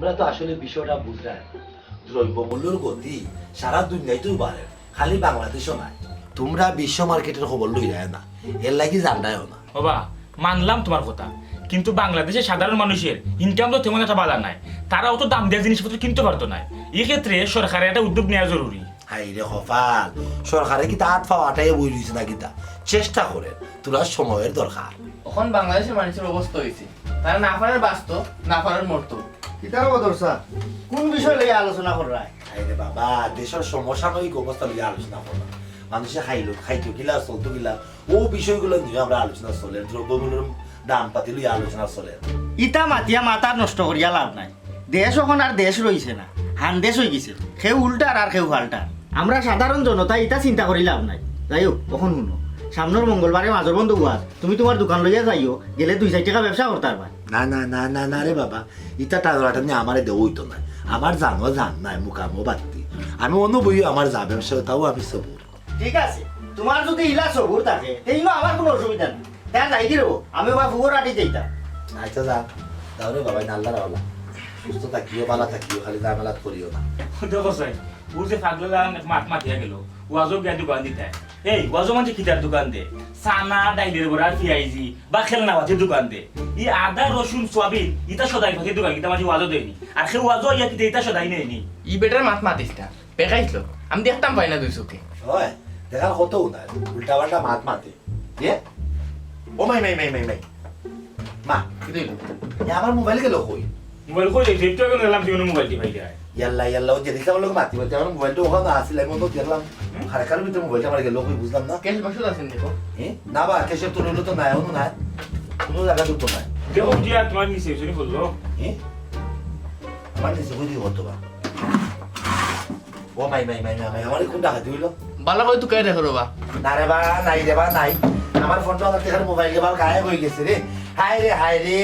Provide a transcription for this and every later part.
তোমরা তো আসলে বিষয়টা বুঝলে দ্রব্যমূল্যের গতি সারা দুনিয়াতেই বাড়ে, খালি বাংলাদেশও নাই। তোমরা বিশ্ব মার্কেটের খবর লই যায় না, এর লাগি জানায়ও না। বাবা মানলাম তোমার কথা, কিন্তু বাংলাদেশের সাধারণ মানুষের ইনকাম তো তেমন একটা বাজার নাই, তারাও তো দাম দেওয়া জিনিসপত্র কিনতে পারতো না। এই ক্ষেত্রে সরকারের একটা উদ্যোগ নেওয়া জরুরি। হাই রে কপাল, সরকারে কি হাত পাওয়াটাই বই দিয়েছে না কিতা, চেষ্টা করে তোরা সময়ের দরকার। এখন বাংলাদেশের মানুষের অবস্থা হয়েছে, তারা না পারার বাস্তব, না পারার মর্ত। কিতার বদর স্যার কোন বিষয় লইয়া আলোচনা করা? হাই রে বাবা, দেশের সমসাময়িক অবস্থা নিয়ে আলোচনা করা, মানুষে খাইতো কিলা চলতো কিলা, ও বিষয়গুলো নিয়ে আমরা আলোচনা চলে, দ্রব্যমূল্যের দাম পাতি লইয়া আলোচনা চলে। ইটা মাতিয়া মাথা নষ্ট করিয়া লাভ নাই। দেশ এখন আর দেশ রইছে না, হান দেশ হয়ে গেছে, কেউ উল্টার আর কেউ পাল্টার। আমরা সাধারণ জনতা ইটা চিন্তা করি লাভ নাই। যাই হোক, কখন শুনো, সামনের মঙ্গলবারে মাজর বন্ধ গুয়ার তুমি তোমার দোকান লইয়া যাইও, গেলে 2-4 টাকা ব্যবসা করতে পারবা। না না না না না রে বাবা, ইটা টাকা নিয়ে আমার দেওয়া হইতো না, আমার জানো জান নাই মুখামো বাড়তি, আমি অন্য বই আমার যা ব্যবসা তাও আমি সবুর। ঠিক আছে, তোমার যদি ইলা সবুর থাকে তেই আমার কোনো অসুবিধা নেই, তাই যাই দিল আমি বা ফুবর আটি যাইতাম। আচ্ছা যা তাহলে বাবা, নাল্লা রাওলা সুস্থ থাকিও, ভালো থাকিও, খালি জামেলাত করিও না। দেখো সাই ও যে পাগলা মাত মাতিয়া গেল, ওয়াজও গিয়া দোকান দিতে, এই ওয়াজও মানে কিতার দোকান দে, সানা ডাইলের বড়া পিয়াইজি বা খেলনা ভাতের দোকান দে, ই আদা রসুন সোয়াবিন ইটা সদাই ভাতের দোকান, ইটা মাঝে ওয়াজও দেয়নি, আর সে ওয়াজও ইয়া কিতা ইটা সদাই নেয়নি। ই বেটার মাত মাতিস না, পেকাইছিল, আমি দেখতাম পাই না 2 চোখে। হয় দেখার কতও নাই, উল্টা পাল্টা মাত মাতে। ও মাই মাই মাই মাই মাই মা, কি দিল? আমার মোবাইল গেল কই? মোবাইল কই দেখি একটু আগে নিলাম জীবনে মোবাইল দি ভাই যায়। ইয়াল্লা ইয়াল্লা, ও যেদিকে আমার লোক মাতি বলতে, আমার মোবাইলটা ওখানে আসলে আমি অন্য দেখলাম খারাকার ভিতরে মোবাইলটা আমার গেল কই, বুঝলাম না। কেস বসে আছেন দেখো। না বা কেসের তো রইল তো নাই, অন্য নাই, কোনো জায়গা দুটো নাই। দেখো যে তোমার নিচে শুনি বললো আমার নিচে বুঝি হতো বা। ও মাই মাই মাই মাই, আমার কোন টাকা দিল? ভালো করে তুই দেখো রবা। না রে বা, নাই রে বা, নাই। আমার ফোনটা আমার দেখার মোবাইল গেবার গায়েব হয়ে গেছে রে। হায় রে,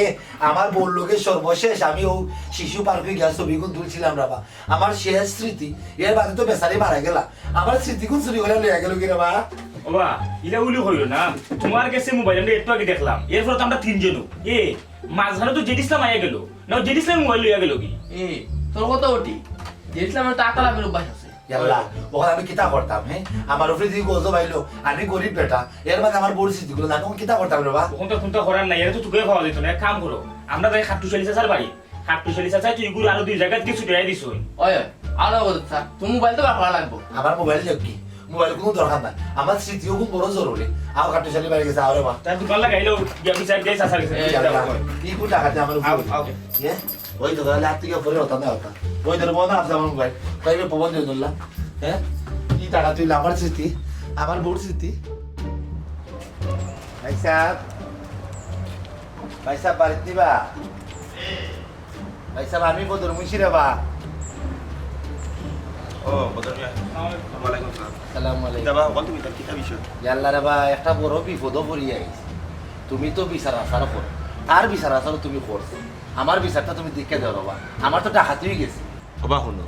আমার বলল লোকে সর্বশেষ আমি ও শিশু পার্কে গিয়া ছবিগুলো তুলছিলাম রাবা, আমার শেষ স্মৃতি। এর বাদে তো বেচারি মারা গেলা, আমার স্মৃতিগুলো চুরি করে লইয়া গেল কি রে বা। বাবা ইলা উলি হইল না, তোমার কাছে মোবাইল আমরা একটু আগে দেখলাম, এরপর তো আমরা 3 জন মাঝখানে তো জেডিসলাম আইয়া গেল না, জেডিসলাম মোবাইল লইয়া গেল কি? তোর কথা ওটি দেখলাম টাকা লাভের অভ্যাস আছে। ইয়াল্লা, ওখানে আমি কিতা করতাম? আমার উপরে যদি গজব আইলো, আমি গরিব বেটা, এর মানে আমার বড় স্মৃতিগুলো না, তখন কিতা করতাম রে বা? তখন তো ফোনটা করার নাই, এটা তো তোকে খাওয়া যেত না। এক কাম করো, আমরা যাই খাট্টুশালি চাচার বাড়ি, খাট্টুশালি চাচা তুই গুলো আরো 2 জায়গায় কিছু দেয় দিস। ওই আলো বলতে স্যার তুমি মোবাইল তো ব্যবহার লাগবো। আমার মোবাইল যাক কি, মোবাইল কোনো দরকার নাই, আমার স্মৃতিও খুব বড় জরুরি। আও কাটুশালি বাড়ি গেছে, আরে বা তার দোকান লাগাইলো গিয়া বিচার দিয়ে চাচার কাছে কি কোন টাকাতে আমার উপরে ওই তো তাহলে হাত থেকে পরে হতা না হতা, ওই ধরে মনে আছে আমার মোবাইল তাই প্রবন্ধ দিয়ে ধরলাম। কি টাকা তুইলে আমার স্মৃতি, আমার বড় স্মৃতি। ভাই সাহেব বাড়িতে দিবা? ভাই সাহেব আমি বদর মুন্সি রে বা। ও বদর মিয়া, ওয়ালাইকুম আসসালাম। সালাম আলাইকুম। দাবা বল তুমি তার কিতা বিষয়? ইয়াল্লা রে বা, একটা বড় বিপদও পড়িয়া আইছে। তুমি তো বিচার আচার করো, আর বিচার আচার তুমি করছো, আমার বিচারটা তুমি দেখে দাও বাবা, আমার তো ডাকাতি হয়ে গেছে। হবা শুনো,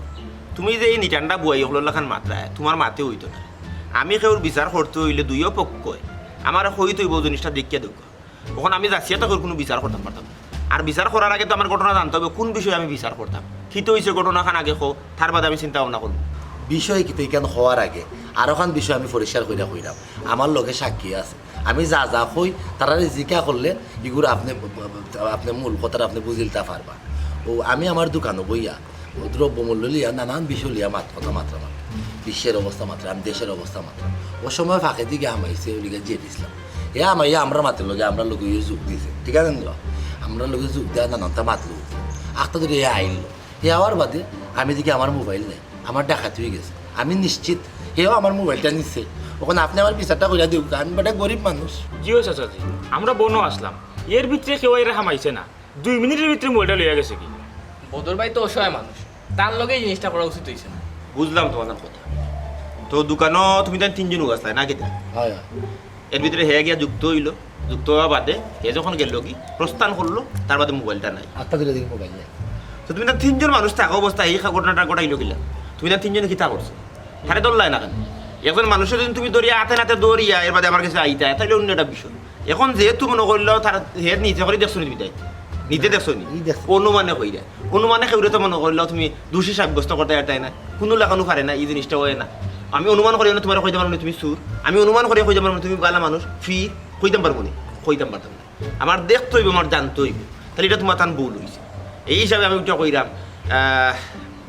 তুমি যে এই নিটান্ডা বুয়াই হলো লাখান মাত্রায় তোমার মাতে হইতো না। আমি কেউর বিচার করতে হইলে 2 পক্ষই আমার হইত হইব জিনিসটা দেখিয়া দেখ। তখন আমি যাচ্ছি তো কোনো বিচার করতাম পারতাম না। আর বিচার করার আগে তো আমার ঘটনা জানতে হবে, কোন বিষয়ে আমি বিচার করতাম, কি তো হয়েছে ঘটনাখান আগে খো, তার বাদে আমি চিন্তা ভাবনা করবো। বিষয় কিন্তু এখান হওয়ার আগে আরো খান বিষয় আমি পরিষ্কার কইরা কইরাম, আমার লগে সাক্ষী আছে, আমি যা যা কই তারা জিজ্ঞা করলে এগুলো আপনি মূল কথাটা আপনি বুঝিলতে পারবা। ও আমি আমার দোকানে বইয়া ও দ্রব্যমূল্য লিয়া নানান বিষয় লিয়া কথা মাত্রা বিশ্বের অবস্থা মাত্রা, আমি দেশের অবস্থা মাত্রা, ও সময় ফাঁকে দিকে আমাইছে ওদিকে যে দিয়েছিলাম আমাইয়া আমরা মাতের লগে আমরা লোক যোগ দিয়েছে, ঠিক আছে না? আমরা লোকে যোগ দেওয়া নানানটা মাতলো আখটা ধরে আইলো, হওয়ার বাদে আমি দেখি আমার মোবাইল নেই, আমার ডাকাতি হয়ে গেছে। আমি নিশ্চিত হেও আমার মোবাইলটা নিচ্ছে, ওখানে আপনি আমার বিচারটা করে দিও, আমি বেটা গরিব মানুষ। জি ও চাচাজি, আমরা বনও আসলাম, এর ভিতরে কেউ এরা হামাইছে না, 2 মিনিটের ভিতরে মোবাইলটা লইয়া গেছে কি? বদর ভাই তো অসহায় মানুষ, তার লগে এই জিনিসটা করা উচিত হইছে না। বুঝলাম তোমার কথা। তো দোকানও তুমি তাই 3 জন আসলাই না কিতা? হয় এর ভিতরে হে গিয়া যুক্ত হইলো, যুক্ত হওয়া বাদে হে যখন গেল কি প্রস্থান করলো, তার বাদে মোবাইলটা নাই। আটটা ধরে দেখি মোবাইল নেই। তো তুমি না 3 জন মানুষ থাকা অবস্থা এই ঘটনাটা ঘটাইলো কিলা? তুমি না 3 জনে কিতা করছো? হারে দৌড়লাই না কেন? একজন মানুষের যদি তুমি দৌড়িয়া হাতে নাতে দৌড়িয়া এর বাদে আমার কাছে আইতা, তাহলে অন্য একটা বিষয়। এখন যেহেতু মনে করলো তার হে নিচে করে দেখছো নি, তুমি তাই নিতে দেখছো নি অনুমানে কই দেয়, অনুমানে কেউরে তো মনে করলেও তুমি দোষী সাব্যস্ত করতে এটাই না কোনো লাগানো পারে না এই জিনিসটা হয় না আমি অনুমান করি না তোমার কইতে পারবো না তুমি সুর আমি অনুমান করে কইতে পারবো না তুমি গালা মানুষ ফি কইতাম পারবো না কইতাম পারতাম না আমার দেখতে হইব আমার জানতে হইব তাহলে এটা তোমার তান ভুল হয়েছে এই হিসাবে আমি ওটা কইরাম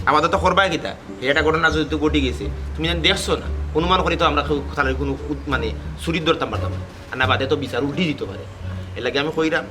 আমাদের তো করবাই কিতা এটা ঘটনা যদি ঘটে গেছে তুমি যেন দেখছো না অনুমান করি তো আমরা তাহলে কোনো মানে চুরির ধরতাম পারতাম না আর না বাদে তো বিচার উল্টি দিতে পারে এর লাগে আমি কইরাম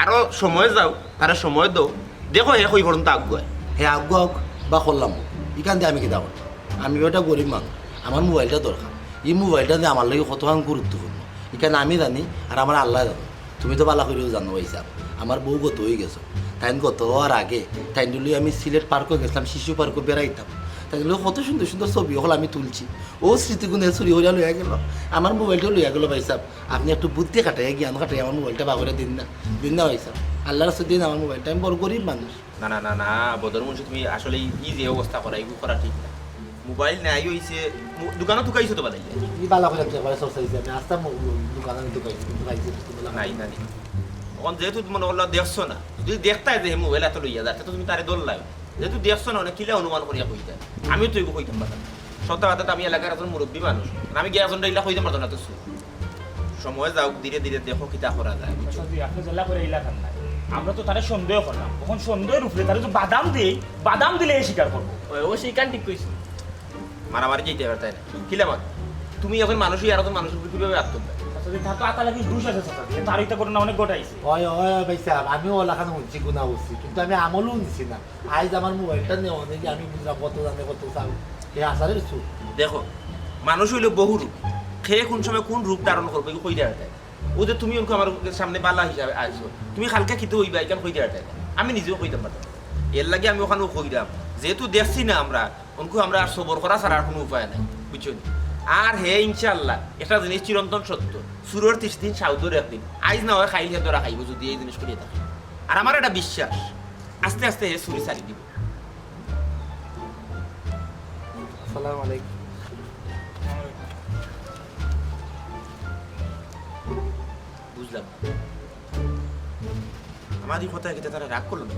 আরও সময় যাও তারা সময় দাও দেখো হে কই পর্যন্ত আগুয়ায় হে আগুয়া হোক বা করলাম হোক এখান দিয়ে আমি কিতা করতাম আমি ওটা গরিব মানুষ আমার মোবাইলটা দরকার এই মোবাইলটা দিয়ে আমার লাগে কতখান গুরুত্বপূর্ণ এখানে আমি জানি আর আমার আল্লাহ জানো তুমি তো বালা করেও জানো হিসাব আমার বউ গত হয়ে গেছো তাই গত হওয়ার আগে তাই লই আমি সিলেট পার্কও গেছিলাম শিশু পার্কও বেড়াইতাম তাই কত সুন্দর সুন্দর ছবি হল আমি তুলছি ও স্মৃতিগুণে চুরি হইয়া লইয়া গেল আমার মোবাইলটা লইয়া গেল ভাই সাহেব আপনি একটু বুদ্ধি কাটাই জ্ঞান কাটাই আমার মোবাইলটা বাগরে দিন না ভাই সাহেব আল্লাহর রাস্তা দিন আমার মোবাইলটা আমি বড় গরিব মানুষ না না না না বদর মুন্সি তুমি আসলে ই যে অবস্থা করা এগুলো করা ঠিক না মোবাইল নাই হইছে দোকানও ঢুকাইছো তো বাদাই এই বালা করে একবার সরসা হইছে আমি আসতাম দোকানে ঢুকাইছি কিন্তু ভাই নাই না এখন যেহেতু মনে করলো দেখছো না যদি দেখতাই যে মোবাইল এত লইয়া যাচ্ছে তো তুমি তারে দল লাগে যেহেতু দেখছো না অনেক কিলে অনুমান করিয়া কইতা আমিও তো এগুলো কইতাম পারতাম সত্য কথা আমি এলাকার একজন মুরব্বী মানুষ আমি গিয়ে একজন এগুলা কইতাম পারতাম না তো সময় যাও ধীরে ধীরে দেখো কিতা করা যায় আপনি জেলা করে এলাকার নাই আমরা তো তারা সন্দেহ করলাম তখন সন্দেহের উপরে তারা যদি বাদাম দিলে স্বীকার করবো ও সেই কান ঠিক কইছে মারামারি যেতে পারে তাই না কিলা মার তুমি এখন মানুষই আর একজন মানুষের উপর কিভাবে আত্মহত্যা তাতো আতা লাগি দুষ আছে তার ইটা করে না অনেক গোটাইছে হয় হয় ভাই সাহেব আমিও ওলাখানে শুনছি গুণা করছি কিন্তু আমি আমলও নিছি না আজ আমার মোবাইলটা নেওয়া নেই আমি বুঝলাম কত জানে কত চাও এই আসারের চুপ দেখো মানুষ হইলো বহু রূপ খেয়ে কোন সময় কোন রূপ ধারণ করবে কই দেওয়া যায় ওদের তুমি ওকে আমার সামনে বালা হিসাবে আসছো তুমি হালকা খেতে হইবা এখান কই দেওয়া যায় আমি নিজেও কইতাম পারতাম এর লাগে আমি ওখানেও কইরাম যেহেতু দেখছি না আমরা উনকু আমরা আর সবর করা ছাড়া আর কোনো উপায় নাই বুঝছো আর হে ইনশাল্লাহ একটা জিনিস চিরন্তন সত্য সুরের 30 দিন সাউদর একদিন আইজ না হয় খাইলে ধরা খাইব যদি এই জিনিস করিয়ে থাকে আর আমার একটা বিশ্বাস আস্তে আস্তে হে চুরি চালি দিব আসসালামু আলাইকুম বুঝলাম আমার এই কথা কেটে তারা রাগ করলো না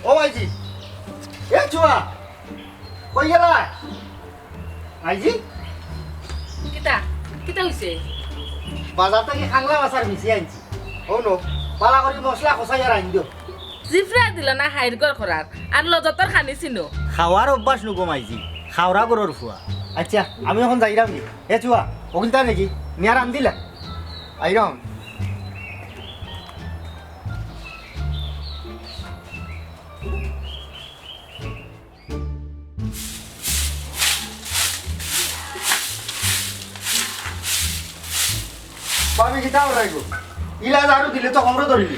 ও ভাইজি এ চুয়া কই গেলা ভাইজি কিতা কিতা হইছে বাজার থেকে খাংলা মাছার মিশি আনছি ও নো পালা করে মশলা খসাই আর আইন দিও জিফরা দিল না হাইর গর করার আর লজতর খানি চিনো খাওয়ার অভ্যাস নুকো মাইজি খাওয়া গরুর ফুয়া আচ্ছা আমি এখন যাইরাম নি এ চুয়া ওখানটা নাকি নিয়ার আন দিলা আইরাম আমি কিতা রাইগো ইলা জারু দিলে তো আমরা ধরিলি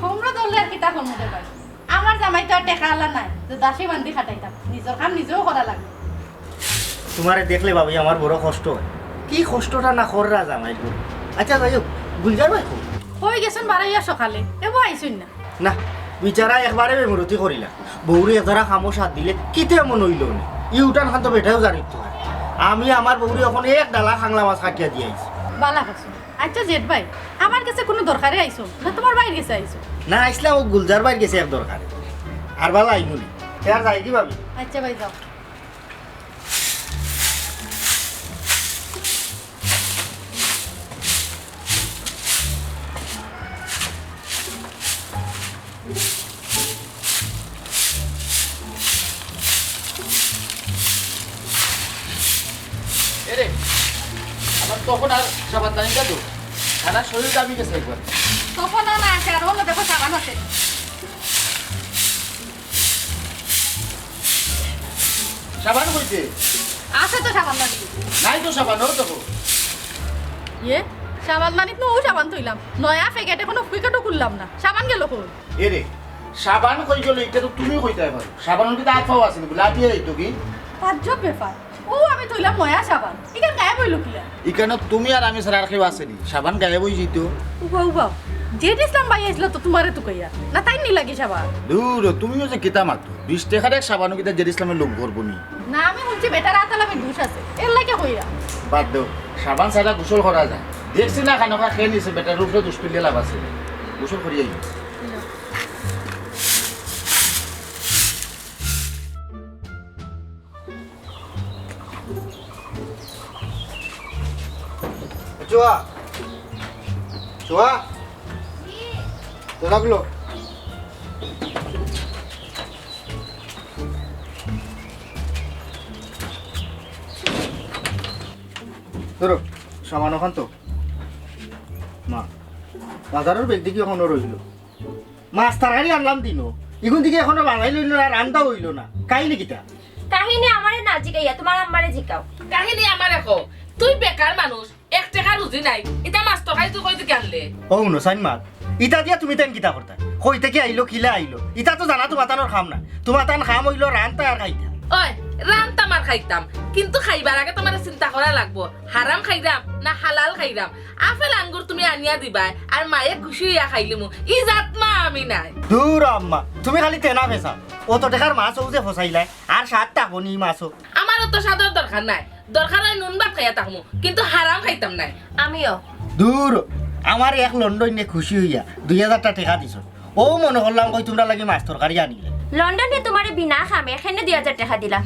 আমরা দলে আর কিতা করমু দে ভাই আমার জামাই তো আর টেকা আলা নাই যে দাসী বান্ধি খাটাইতাম নিজের কাম নিজেও করা লাগে তোমারে দেখলে ভাবি আমার বড় কষ্ট হয় কি কষ্টটা না কররা জামাই গো আচ্ছা যাই হোক গুলজার ভাই হয়ে গেছেন বারাইয়া সকালে এবো আইছুন না না বিচারা একবারে বেমরতি করিলা বউরে এদারা খামো সাথ দিলে কিতে এমন হইল না ইউটান খান তো বেটাও জানিত হয় আমি আমার বউরে এখন এক ডালা খাংলা মাছ কাটিয়া দিয়ে আইছি বালা করছো আচ্ছা জেঠ ভাই আমার কাছে কোনো দরকারে আইছো না তোমার বাইরে গেছে আইছো না আসলাম ও গুলজার ভাই গেছে এক দরকারে আর বালা আইমুনি আর যাই কি ভাবি আচ্ছা ভাই যাও এরে আমার তখন আর সাবান দানিটা তো খানা শরীরটা আমি গেছে একবার তখন না আছে আর হলো দেখো সাবান আছে সাবান হইছে আছে তো সাবান দানি নাই তো সাবান ও দেখো ইয়ে সাবান দানি তো ও সাবান তুইলাম নয়া প্যাকেটে কোনো প্যাকেটও খুললাম না সাবান গেল কোন এরে সাবান কই গেল এটা তো তুমি কইতে পারো সাবানের কি আফাও আছে নাকি লাটিয়ে তো কি তাজ্জব ব্যাপার ও আমি তুইলাম নয়া সাবান এখানে গায়ে বইল কিলা এখানে তুমি আর আমি ছাড়া আর কেউ আসেনি সাবান গায়ে বই যেত উবা উবা জেড ইসলাম ভাই আসলো তো তোমারে তো কইয়া না তাই নি লাগে সাবান দূর তুমিও যে কিতা মাতো 20 টাকার এক সাবানও কিতা জেড ইসলামের লোভ করবো নি না আমি শুনছি বেটার আতালামে ঘুষ আছে এর লাগে কইয়া বাদ দেও সাবান ছাড়া গোসল করা যায় দেখছি না খানকা খেয়ে নিছে বেটার উপরে দুষ্পিলে লাভ আছে গোসল করিয়াই চুয়া চুয়া তো লাগলো ধরো সামান ওখান তো মা বাজারের বেগ দিকে এখনো রইল মাছ তরকারি আনলাম দিনও এখন দিকে এখনো বানাই লইল না রান্না হইল না কাহিনী কিটা কাহিনী আমারে না জিগাইয়া তোমার আম্মারে জিগাও কাহিনী আমার এখন তুই বেকার মানুষ 1 টাকা রুজি নাই এটা মাছ তরকারি তুই কইতে কেনলে ও নুসাইন মা ইটা দিয়া তুমি তেন কিতা করতা কইতে কি আইলো কিলা আইলো ইটা তো জানা তোমার তানোর খাম না তোমার তান খাম হইলো রান্তা আর খাইতা ওই রান্তা মার খাইতাম কিন্তু খাইবার আগে তোমার চিন্তা করা লাগবো হারাম খাইরাম না হালাল খাইরাম আপেল আঙ্গুর তুমি আনিয়া দিবা আর মায়ে খুশি হইয়া খাইলিমু ই জাত মা আমি নাই দূর আম্মা তুমি খালি তেনা ফেসা অত টাকার মাছ ও যে ফসাইলাই আর 7 টাকা নি মাছও আমারও তো সাদর দরকার নাই দরকার হয় নুন ভাত খাইয়া থাকমু কিন্তু হারাম খাইতাম নাই আমিও দূর আমার এক লন্ডনে খুশি হইয়া 2000 টাকা দিছ ও মনে করলাম কই তোমরা লাগি মাছ তরকারি আনিলে লন্ডনে তোমারে বিনা খামে এখানে 2000 টাকা দিলা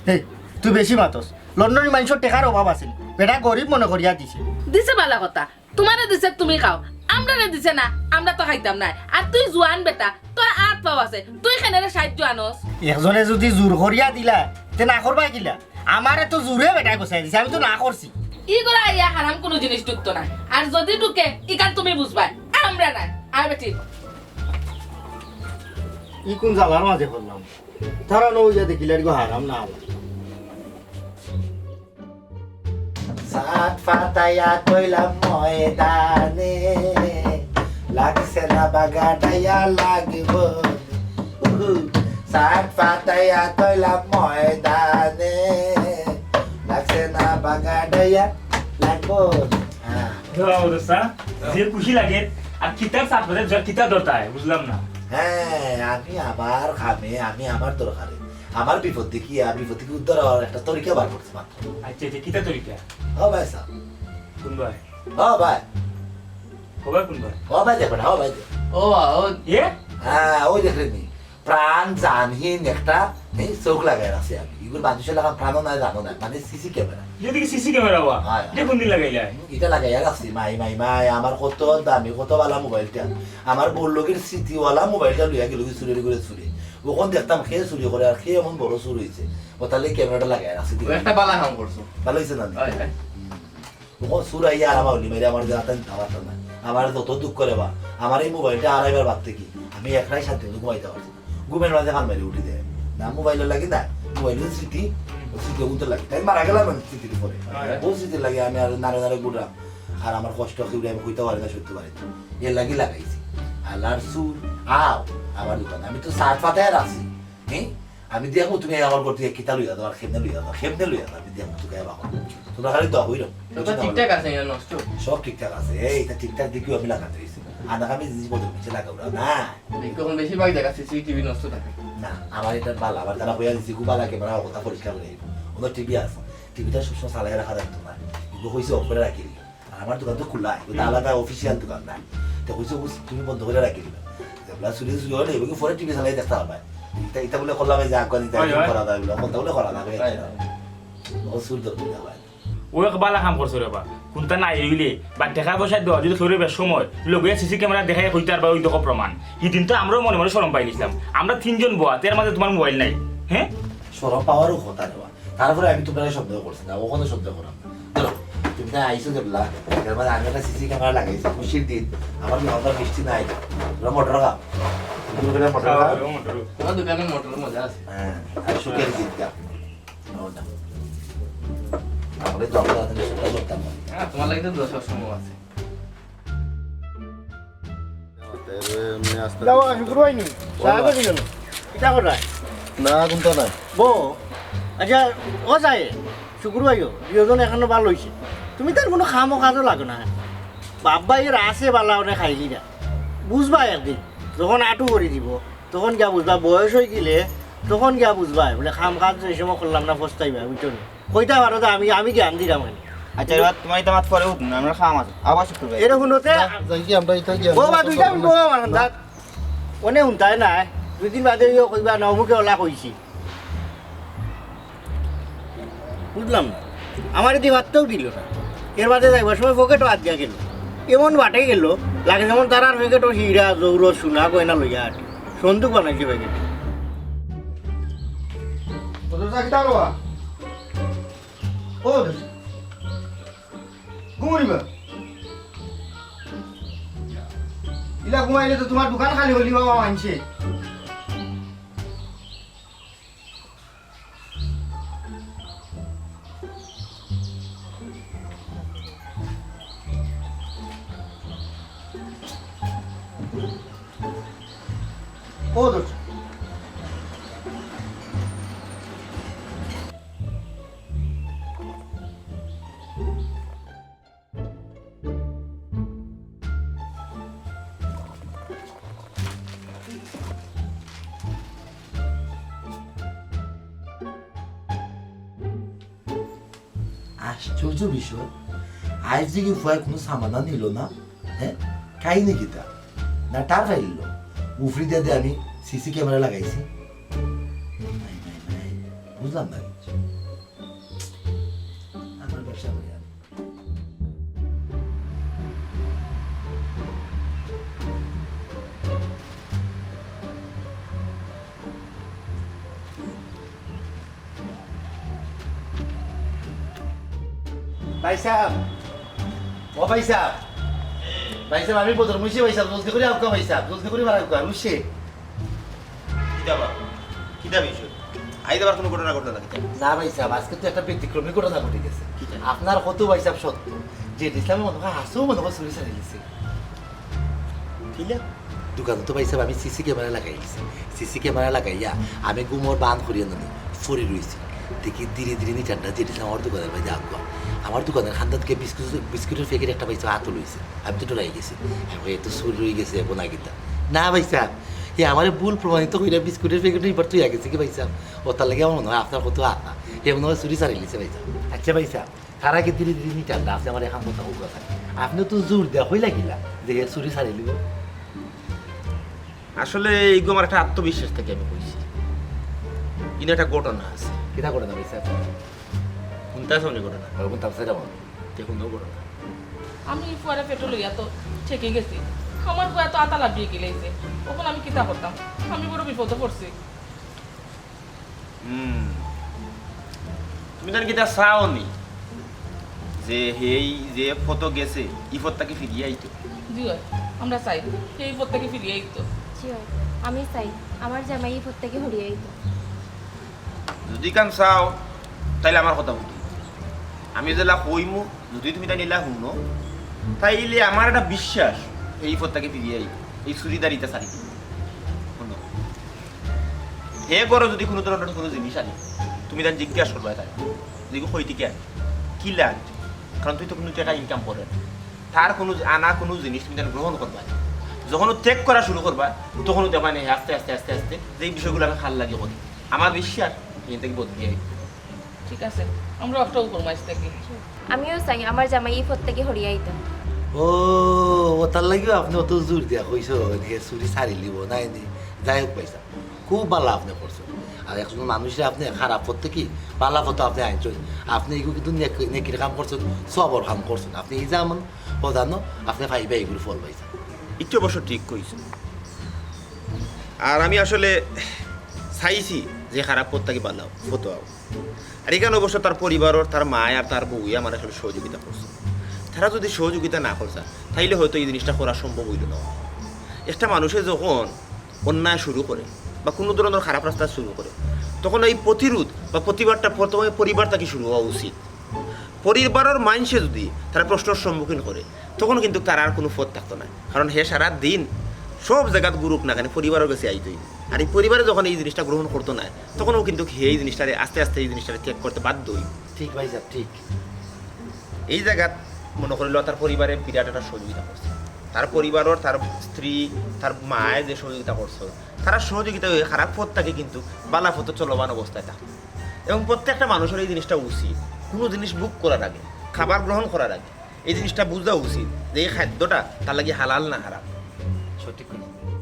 হে তুই বেশি মাতস লন্ডনের মানুষের টাকার অভাব আছিল বেটা গরিব মনে করিয়া দিছে দিছে বালা কথা তোমারে দিছে তুমি খাও আমরা দিছে না আমরা তো খাইতাম না আর তুই জোয়ান বেটা তোর 8 পাও আছে তুই কেনেরে সাহায্য আনস একজনে যদি জোর করিয়া দিলা তে না করবা কিলা আমারে তো জোরে বেটা গোছাই দিছে আমি তো না করছি ই করে ইয়া হারাম কোনো জিনিস ঢুকতো না আর যদি ঢুকে ইকান তুমি বুঝবা আমরা না আর বেটি ই কোন জালার মাঝে করলাম তারা নইয়া দেখিলার গো হারাম না আলা সাত ফাটাইয়া কইলাম ময়দানে লাগছে না বাগাটাইয়া লাগিব সাত ফাটাইয়া কইলাম ময়দানে লাগছে না বাগাটাইয়া লাগবো যে খুশি লাগে আর কিতাব সাথে কিতাব দরকার বুঝলাম না হ্যাঁ আমি আমার খামে আমি আমার দরকারে আমার বিপদ দেখি উদ্ধার হওয়ার একটা তরিকা বার করছে মাত্র আচ্ছা আচ্ছা কিতাব তরিকা ও ভাই সাহ কোন ভাই ও ভাই খবর কোন ভাই ও ভাই দেখবেন ও ভাই ও এ হ্যাঁ ওই দেখলেনি প্রাণ জানহীন একটা চোখ লাগাই আছে আমি এগুলো মানুষের লাগা প্রাণও নাই জানো না মানে সিসি ক্যামেরা যেদিকে সিসি ক্যামেরা হওয়া হ্যাঁ। যে কোন দিন লাগাইলা এটা লাগাই রাখছি মাই আমার কত দামি কত বালা মোবাইলটা আমার বড় লোকের স্মৃতিওয়ালা মোবাইলটা লইয়া গেল চুরি করে চুরি ওখান দেখতাম খেয়ে চুরি করে আর খেয়ে এমন বড় চুরি হয়েছে ও তাহলে ক্যামেরাটা লাগাই রাখছি একটা বালা কাম করছো ভালো হয়েছে না ওখান চুর আইয়া আর আমার মেরে আমার হাতে খাওয়াতে না আমার যত দুঃখ করে বা আমার এই মোবাইলটা আড়াইবার বাদ থেকে আমি একলাই শান্তি মতো ঘুমাইতে পারছি ঘুমের মাঝে হান মারি উঠে দেয় না মোবাইলের লাগে না মোবাইলের স্মৃতি স্মৃতি উঠতে লাগে তাই মারা গেলাম স্মৃতির পরে ও স্মৃতির লাগে আমি আর নাড়ে নাড়ে ঘুরলাম আর আমার কষ্ট কেউ আমি হইতে পারি না সত্যি পারি এর লাগি লাগাইছি আল্লাহর সুর আও আমার দোকান আমি তো সাত পাতায় রাখছি হ্যাঁ আমি দেখো তুমি আমার করতে কিতা লইয়া দাও আর খেমনে লইয়া দাও আমি দেখো তুমি বাবা তোমরা খালি দহ হইল ঠিকঠাক আছে নষ্ট সব ঠিকঠাক আছে এইটা ঠিকঠাক দিকেও আমি লাগাতে দিয়েছি আধা আমি জিনিস বলতে পিছিয়ে লাগাবো না এখন বেশিরভাগ জায়গা সিসিটিভি নষ্ট থাকে না আমার এটা ভালো আবার তারা বইয়া দিচ্ছি খুব ভালো ক্যামেরা কথা পরিষ্কার করে ওদের টিভি আছে টিভিটা সবসময় চালাই রাখা থাকতো না এগুলো হয়েছে অফ করে রাখি দিল আর আমার দোকান তো খোলা এটা আলাদা অফিসিয়াল দোকান না তো হয়েছে তুমি বন্ধ করে রাখি দিল যেগুলা চুরি হলে এগুলো পরে টিভি চালাই দেখতে হবে এটা বলে করলাম যে আগুন করা যায় বলতে বলে করা যাবে ও সুর দরকার ও একবালা কাম করছো রে বা কোনটা নাই হইলে বা দেখা পয়সা দেওয়া যদি সরে বেশ সময় লগে সিসি ক্যামেরা দেখাই হইতে আর বা ওই দেখো প্রমাণ সেদিন তো আমরাও মনে মনে শরম পাই নিছিলাম আমরা 3 জন বোয়া তার মাঝে তোমার মোবাইল নাই হ্যাঁ সরম পাওয়ারও কথা নেওয়া তারপরে আমি তোমরা শব্দ করছি না ওখানে শব্দ করাম ধরো তুমি না আইসো দেখলা এর মধ্যে আমি একটা সিসি ক্যামেরা লাগাইছি খুশির দিন আমার মাথা মিষ্টি নাই তোমরা মোটর খা তোমার দোকানে মোটর মজা আছে হ্যাঁ আর সুখের গীত গা আমাদের জগৎ করতাম হ্যাঁ তোমার লাগে তো 10 সময় আছে যাও শুক্রবার নি সাহেব দিল এটা করা না কোনটা নাই বো আচ্ছা ও যায় শুক্রবার দুজন এখনো ভালো হয়েছে তুমি তার কোনো খামো কাজও লাগো না বাবা এর আছে বালা ওরে খাইলি না বুঝবা একদিন যখন আটু করে দিব তখন গিয়া বুঝবা, বয়স হয়ে গেলে তখন গিয়া বুঝবা বলে খাম কাজ এই সময় করলাম না পস্তাইবা বুঝছো না। কইতা পারো তো আমি জ্ঞান দিলাম মানে। আচ্ছা এবার তোমার এটা মাত পরে উঠুন আমরা খাওয়া মাছ আবার শুরু করবে এরকম হতে যাই কি আমরা এটা গিয়ে ও বা দুইটা মিনিট ও মানে দাঁত অনেক হুনতাই না 2 দিন বাদে কইবা না অমুকে ওলা কইছি বুঝলাম না। আমার এদি ভাতটাও দিল না, এর বাদে যাইবার সময় পকেটও হাত দিয়া গেল, এমন বাটে গেল লাগে যেমন তার আর পকেটও হিরা জৌর সোনা গয়না লইয়া আটে সন্দুক বানাইছে প্যাকেট। ওদের চাকরি তারবা ও ঘুমাইবা ইলা ঘুমাইলে তো তোমার দোকান খালি হলি বাবা মানছে। ও দোস্ত আশ্চর্য বিষয়, আজ যে কি ভয় কোনো সমাধান নিল না। হ্যাঁ কাহিনী কিতা না টার ফাইল উফরি দিয়ে আমি সিসি ক্যামেরা লাগাইছি। বুঝলাম না কিছু, আমার ব্যবসা করি আমি। ভাই সাহেব ও ভাই সাহেব ভাই সাহেব আমি বদর মুছি ভাই সাহেব জলদি করে আউকা ভাই সাহেব জলদি করে মারা আউকা রুশে কিতাবা কিতা বিষয় আইদাবার কোনো ঘটনা ঘটনা না না ভাই সাহেব আজকে তো একটা ব্যতিক্রমী ঘটনা ঘটে গেছে। আপনার কত ভাই সাহেব সত্য যে ইসলামে মনে হয় হাসেও মনে হয় চুরি চালিয়ে গেছে। কিলা দোকানে তো ভাই সাহেব আমি সিসি ক্যামেরা লাগাই দিছি, সিসি ক্যামেরা লাগাইয়া আমি গুমর বান করিয়ে নানি ফরি রয়েছি দেখি ধীরে ধীরে নিচানটা যেটিছিলাম আমার দোকানের ভাই আগুয়া আমার দোকানের খান্দাতকে বিস্কুটের প্যাকেট একটা পাইছে হাত লইছে, আমি তো ডরাই গেছি এ তো সুর রয়ে গেছে বোনা গীতা। না ভাই সাহেব এ আমার ভুল প্রমাণিত হইলে বিস্কুটের প্যাকেট এবার তুই গেছে কি ভাই সাহেব ও তার লাগে আমার মনে হয় আপনার কত আতা এ মনে হয় চুরি চালিয়ে গেছে ভাই সাহেব। আচ্ছা ভাই সাহেব তার আগে ধীরে ধীরে নিচানটা আপনি আমার এখন কথা বলতে থাকে আপনিও তো জোর দেওয়া হয়ে লাগিলা যে চুরি চালিয়ে দিব। আসলে এইগুলো আমার একটা আত্মবিশ্বাস থেকে আমি কইছি কিন্তু একটা ঘটনা আছে। কিনা করে না ভাই সাহেব কোনটা আছে অনেক ঘটনা ওরকম তার সাইড আমার দেখুন ঘটনা আমি পরে পেট্রোল লইয়া তো ঠেকে গেছি, আমার বয়া তো আতা লাগিয়ে গেলেছে, ওখানে আমি কিতা করতাম, আমি বড় বিপদে পড়ছি। তুমি তার কিতা চাও নি যে হেই যে ফটো গেছে ই ফটোটাকে ফিরিয়ে আইতো। জি হয় আমরা চাই সেই পথ থেকে ফিরিয়ে আইতো। জি হয়, আমি চাই আমার জামাই এই থেকে হরিয়ে আইতো। যদি কান চাও তাইলে আমার কথা বলতো, আমি যেলা কইমু যদি তুমি তাই নিলা শুনো তাইলে আমার একটা বিশ্বাস এই পথটাকে ফিরিয়ে আই এই চুরিদারিটা সারি শুনো হে করো যদি কোনো ধরনের কোনো জিনিস আনি তুমি তাই জিজ্ঞাসা করবা তাই দেখো কইতে কেন কি লাগ, কারণ তুই তো কোনো টাকা ইনকাম করে তার কোনো আনা কোনো জিনিস তুমি তার গ্রহণ করবা, যখন ত্যাগ করা শুরু করবা তখনও দেখবা নেই আস্তে আস্তে আস্তে আস্তে যে এই বিষয়গুলো আমি খাল লাগে করি আমার বিশ্বাস এখান থেকে বদলে আই। ঠিক আছে আমরা একটা উপর মাছ থেকে আমিও চাই আমার জামাই এই থেকে হরিয়ে আইতো। ও ও তার লাগিও আপনি অত জোর দিয়া কইছো যে চুরি সারি লিব নাই নি যাই হোক পয়সা খুব ভালো আপনি করছেন। আর একজন মানুষের আপনি খারাপ করতে কি ভালো ফটো আপনি আনছেন, আপনি এগুলো কিন্তু নেকির কাম করছেন সবর কাম করছেন, আপনি এই যেমন প্রধান আপনি ভাইবা এগুলো ফল পাইছেন। একটু অবশ্য ঠিক কইছো, আর আমি আসলে চাইছি যে খারাপ পথটাকে ভালো ফটো আও, আর এখানে অবশ্য তার পরিবারের তার মা আর তার বউই আমার আসলে সহযোগিতা করছে। তারা যদি সহযোগিতা না করছে তাইলে হয়তো এই জিনিসটা করা সম্ভব হইল না। একটা মানুষে যখন অন্যায় শুরু করে বা কোনো ধরনের খারাপ রাস্তা শুরু করে তখন এই প্রতিরোধ বা প্রতিবাদটা প্রথমে পরিবার থেকে শুরু হওয়া উচিত। পরিবারের মানুষে যদি তারা প্রশ্নের সম্মুখীন করে তখন কিন্তু তার আর কোনো পথ থাকতো না, কারণ হে সারা দিন সব জায়গাত গুরুক না কেন পরিবারের কাছে আইতই, আর এই পরিবারে যখন এই জিনিসটা গ্রহণ করতো না তখনও কিন্তু এই জিনিসটারে আস্তে আস্তে এই জিনিসটারে ত্যাগ করতে বাধ্য হই। ঠিক ভাই সাহেব ঠিক। এই জায়গাত মনে করিল তার পরিবারে বিরাট একটা সহযোগিতা করছে, তার পরিবারের তার স্ত্রী তার মায়ে যে সহযোগিতা করছে তারা সহযোগিতা হয়ে খারাপ পথ থাকে কিন্তু বালা পথে চলমান অবস্থায় থাকে এবং প্রত্যেকটা মানুষের এই জিনিসটা উচিত কোনো জিনিস বুক করার আগে খাবার গ্রহণ করার আগে এই জিনিসটা বোঝা উচিত যে এই খাদ্যটা তার লাগে হালাল না হারাম সঠিক কথা